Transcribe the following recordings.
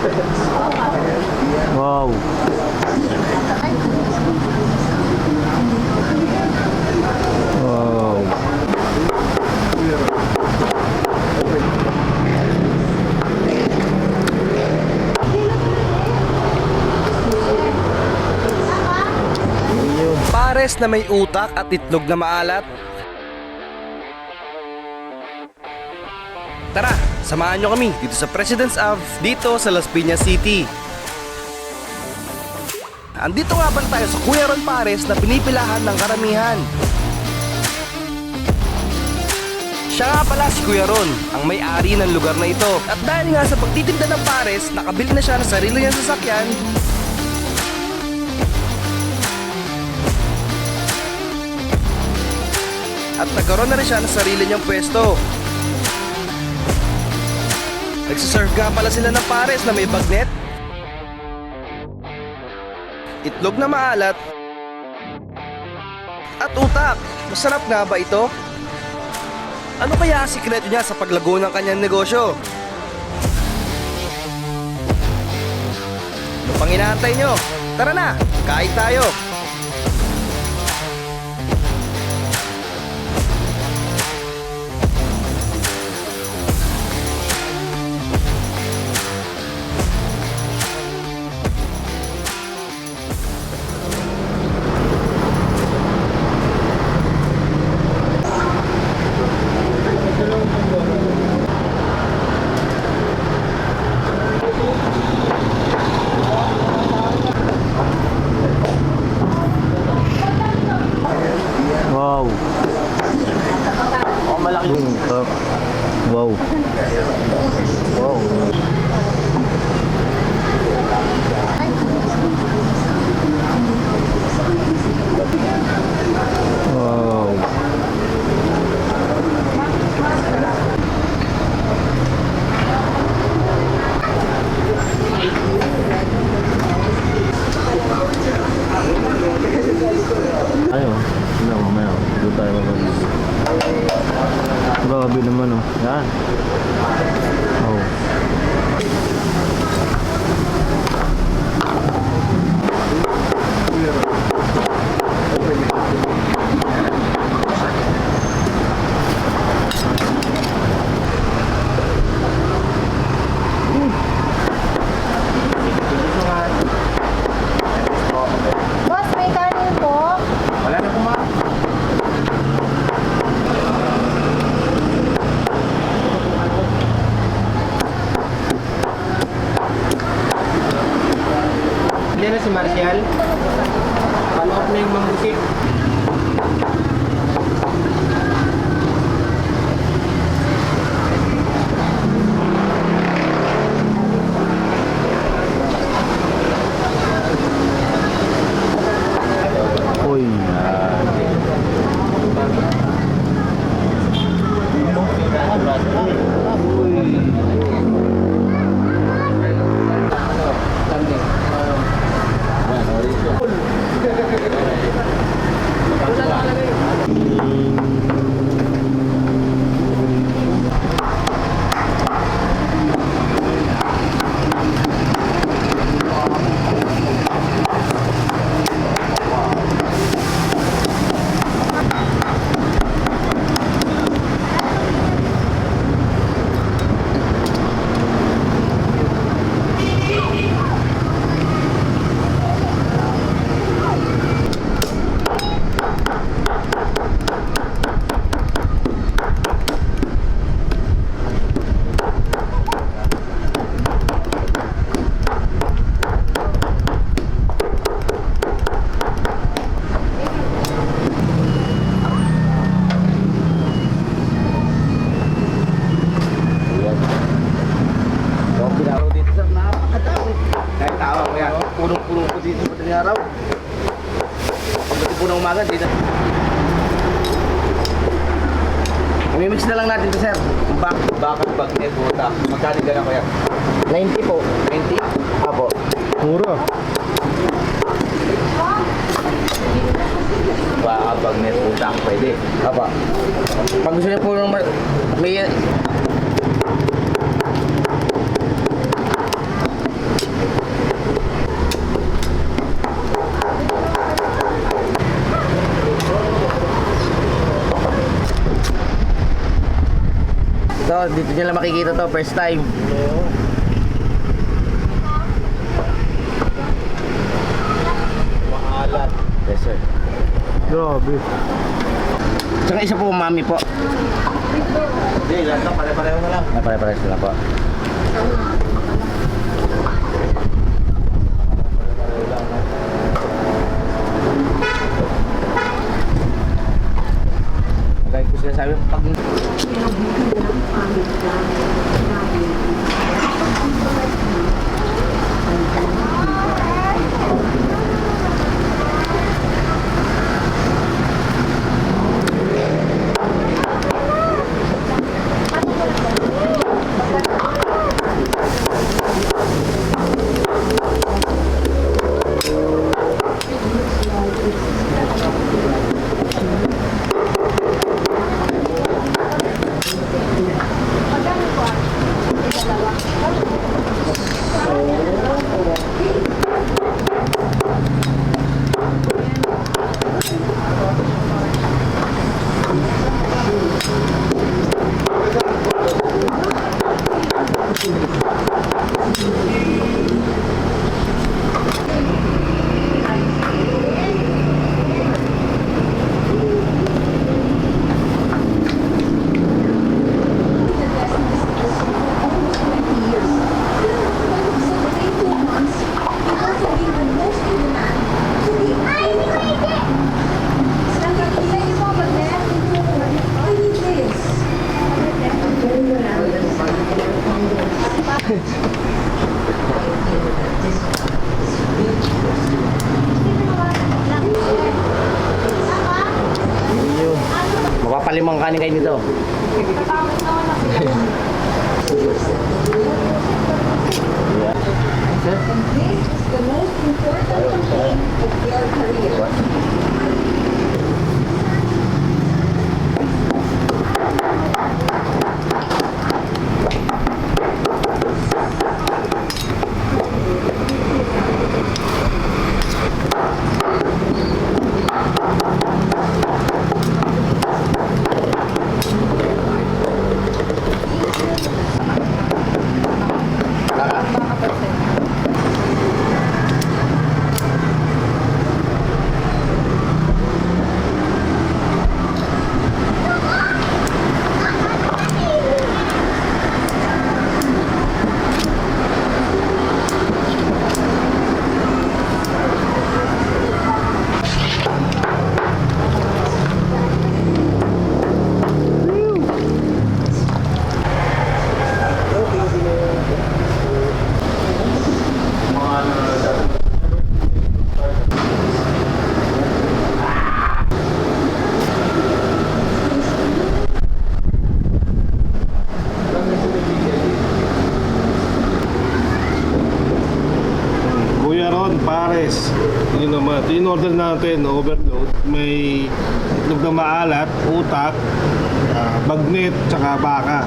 Wow. Wow. Pares na may utak at itlog na maalat. Tara, samahan nyo kami dito sa President's Ave, dito sa Las Piñas City. Andito nga pala tayo sa Kuya Ron Pares na pinipilahan ng karamihan. Siya nga pala si Kuya Ron, ang may-ari ng lugar na ito. At dahil nga sa pagtitinda ng pares, nakabili na siya ng sarili niyang sasakyan. At nagkaroon na rin siya ng sarili niyang pwesto. Nagsiserve nga pala sila ng pares na may bagnet, itlog na maalat, at utak. Masarap nga ba ito? Ano kaya ang sikreto niya sa paglago ng kanyang negosyo? Ano pang inaantay nyo? Tara na, kain tayo! Wow. Oh, malaki. Wow. Wow. Wow. Ayo, sila mamaya. Doon tayo mabalik. Grabe naman oh. Yan. Oh. Boss, may kanin po. Wala na kuma. Hindi na si Marcial. Follow-up na yung mambusik. Uy. Punong-puno po dito madaling araw. Pagdating po ng umaga, dito. I-mix na lang natin ito, sir. Bakit bagnet, buta. Magkano gano'n kaya? 90 po. 20? Apo. Mura. Baka bagnet, utang, pwede. Apo. Pag gusto niyo po ng may dito nyo lang makikita to, first time. Maalat. Yes, sir. Grabe. Tsaka isa po, mami po. Hindi, lahat na pare-pareho na lang. Pare-pares na po. Lagi ko sinasabi, pag mapapalimang kanin kayo nito. Kuya Ron, pares. Yun naman. Ito yung order natin, overload. May itlog na maalat, utak, bagnet, tsaka baka.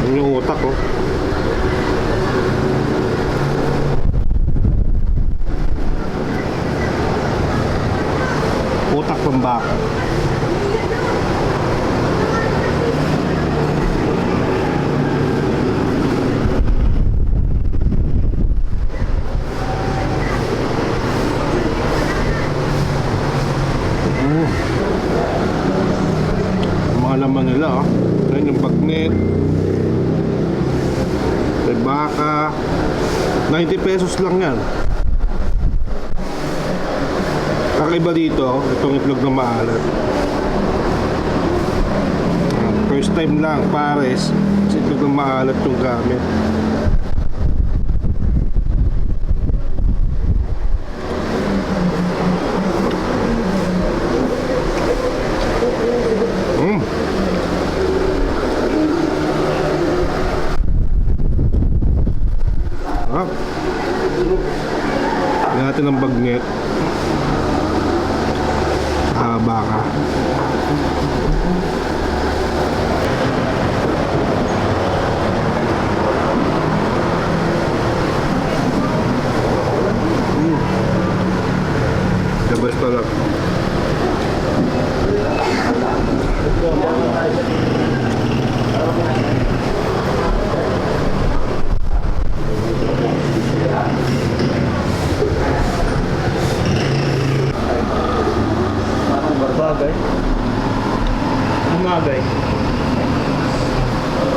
Yun yung utak, oh. Utak ng baka. Mga laman nila, oh. Yan yung bagnet, may baka. 90 pesos lang yan. Kakaiba dito, itong itlog na maalat. First time lang, pares. Kasi itlog na maalat yung gamit. Lagyan natin ng bagnet. Baka. The best talaga. Bagay. Umagay.